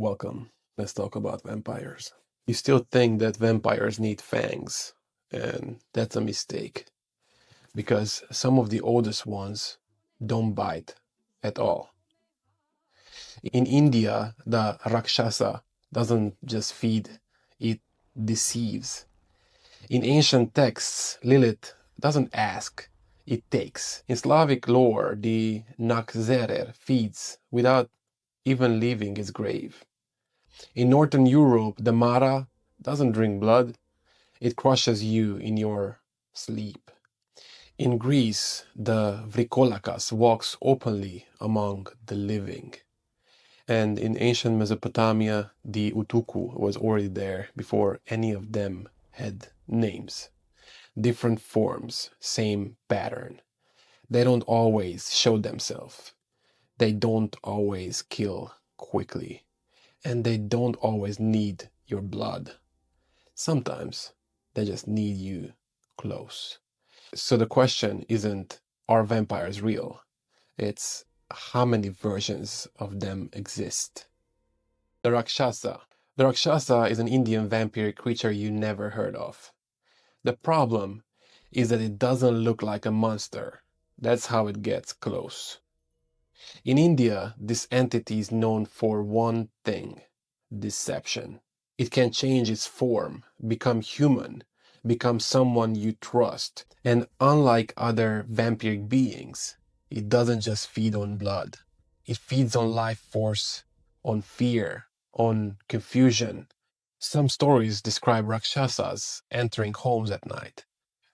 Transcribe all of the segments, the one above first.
Welcome. Let's talk about vampires. You still think that vampires need fangs, and that's a mistake, because some of the oldest ones don't bite at all. In India, the Rakshasa doesn't just feed, it deceives. In ancient texts, Lilith doesn't ask, it takes. In Slavic lore, the Nachzehrer feeds without even leaving his grave. In Northern Europe, the Mara doesn't drink blood, it crushes you in your sleep. In Greece, the Vrykolakas walks openly among the living. And in ancient Mesopotamia, the Utukku was already there before any of them had names. Different forms, same pattern. They don't always show themselves. They don't always kill quickly. And they don't always need your blood. Sometimes they just need you close. So the question isn't, are vampires real? It's, how many versions of them exist? The Rakshasa. The Rakshasa is an Indian vampire creature you never heard of. The problem is that it doesn't look like a monster. That's how it gets close. In India, this entity is known for one thing: deception. It can change its form, become human, become someone you trust. And unlike other vampiric beings, it doesn't just feed on blood. It feeds on life force, on fear, on confusion. Some stories describe Rakshasas entering homes at night,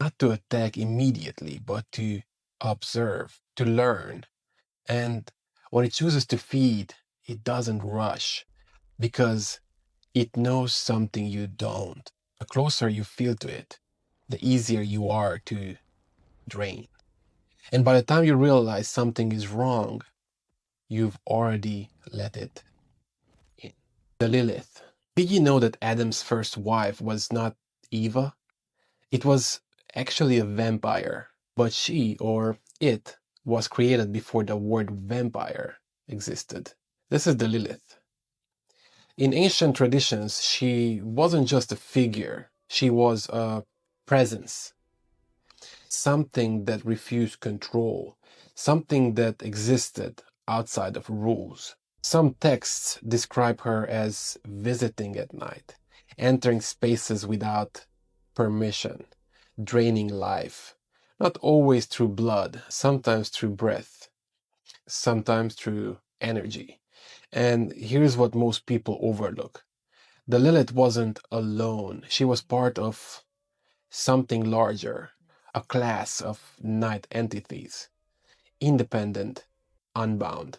not to attack immediately, but to observe, to learn. And when it chooses to feed, it doesn't rush, because it knows something you don't. The closer you feel to it, the easier you are to drain. And by the time you realize something is wrong, you've already let it in. The Lilith. Did you know that Adam's first wife was not Eva? It was actually a vampire, but she, or it, was created before the word vampire existed. This is the Lilith. In ancient traditions, she wasn't just a figure, she was a presence. Something that refused control, something that existed outside of rules. Some texts describe her as visiting at night, entering spaces without permission, draining life, not always through blood, sometimes through breath, sometimes through energy. And here's what most people overlook. The Lilith wasn't alone. She was part of something larger, a class of night entities, independent, unbound.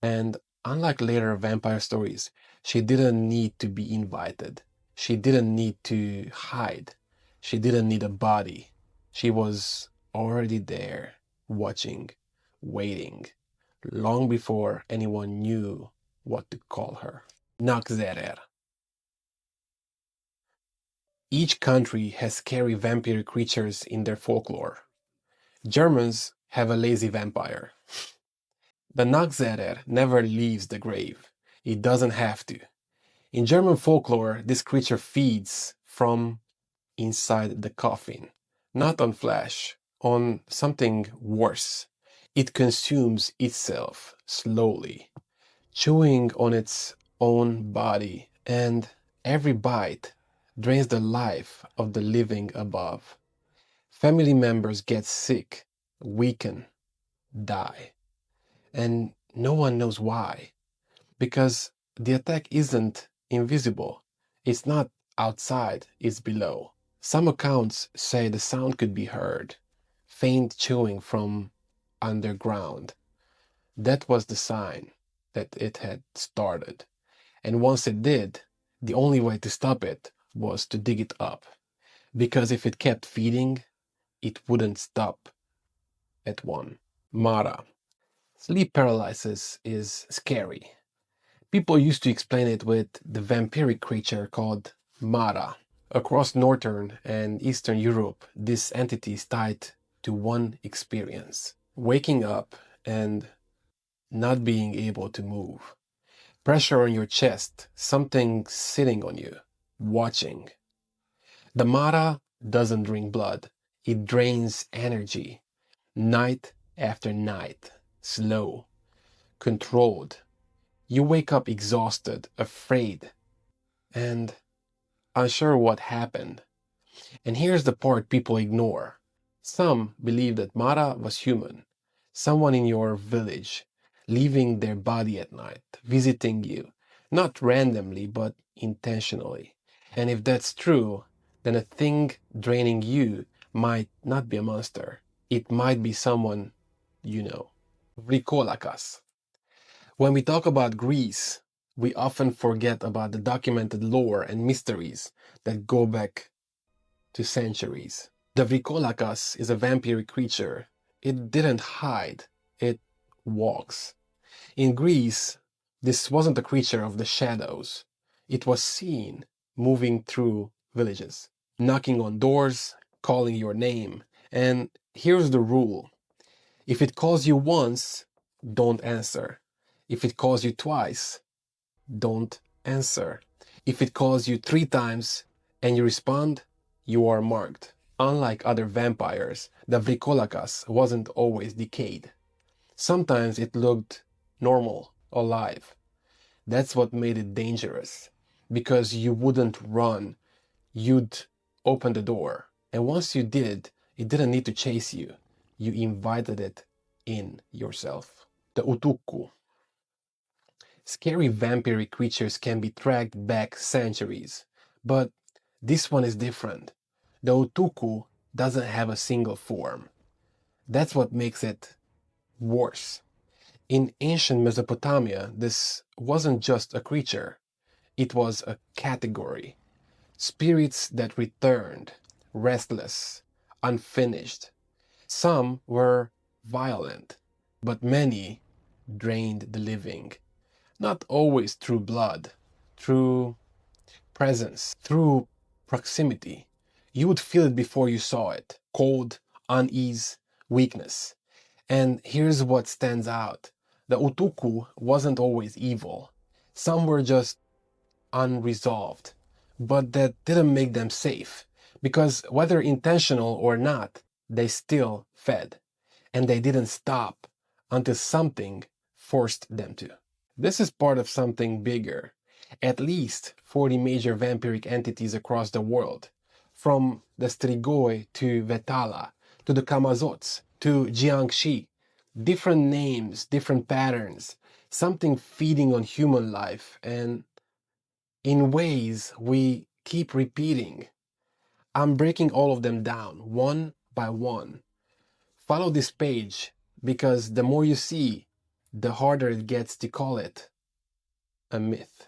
And unlike later vampire stories, she didn't need to be invited. She didn't need to hide. She didn't need a body. She was already there, watching, waiting, long before anyone knew what to call her. Nachzehrer. Each country has scary vampire creatures in their folklore. Germans have a lazy vampire. The Nachzehrer never leaves the grave. It doesn't have to. In German folklore, this creature feeds from inside the coffin, not on flesh, on something worse. It consumes itself slowly, chewing on its own body, and every bite drains the life of the living above. Family members get sick, weaken, die, and no one knows why, because the attack isn't invisible. It's not outside, it's below. Some accounts say the sound could be heard, faint chewing from underground. That was the sign that it had started. And once it did, the only way to stop it was to dig it up. Because if it kept feeding, it wouldn't stop at one. Mara. Sleep paralysis is scary. People used to explain it with the vampiric creature called Mara. Across Northern and Eastern Europe, this entity is tied to one experience: waking up and not being able to move. Pressure on your chest, something sitting on you, watching. The Mara doesn't drink blood. It drains energy. Night after night. Slow. Controlled. You wake up exhausted, afraid, and unsure what happened. And here's the part people ignore. Some believe that Mara was human. Someone in your village, leaving their body at night, visiting you. Not randomly, but intentionally. And if that's true, then a thing draining you might not be a monster. It might be someone you know. Vrykolakas. When we talk about Greece, we often forget about the documented lore and mysteries that go back to centuries. The Vrykolakas is a vampiric creature. It didn't hide, it walks. In Greece, this wasn't a creature of the shadows. It was seen moving through villages, knocking on doors, calling your name. And here's the rule. If it calls you once, don't answer. If it calls you twice, don't answer. If it calls you 3 times and you respond, you are marked. Unlike other vampires, the Vrykolakas wasn't always decayed. Sometimes it looked normal, alive. That's what made it dangerous. Because you wouldn't run, you'd open the door. And once you did, it didn't need to chase you. You invited it in yourself. The Utukku. Scary vampiric creatures can be tracked back centuries, but this one is different. The Utukku doesn't have a single form. That's what makes it worse. In ancient Mesopotamia, this wasn't just a creature, it was a category. Spirits that returned, restless, unfinished. Some were violent, but many drained the living. Not always through blood, through presence, through proximity. You would feel it before you saw it. Cold, unease, weakness. And here's what stands out. The Utukku wasn't always evil. Some were just unresolved. But that didn't make them safe. Because whether intentional or not, they still fed. And they didn't stop until something forced them to. This is part of something bigger. At least 40 major vampiric entities across the world. From the Strigoi to Vetala, to the Kamazots, to Jiangxi. Different names, different patterns. Something feeding on human life and in ways we keep repeating. I'm breaking all of them down, one by one. Follow this page because the more you see, the harder it gets to call it a myth.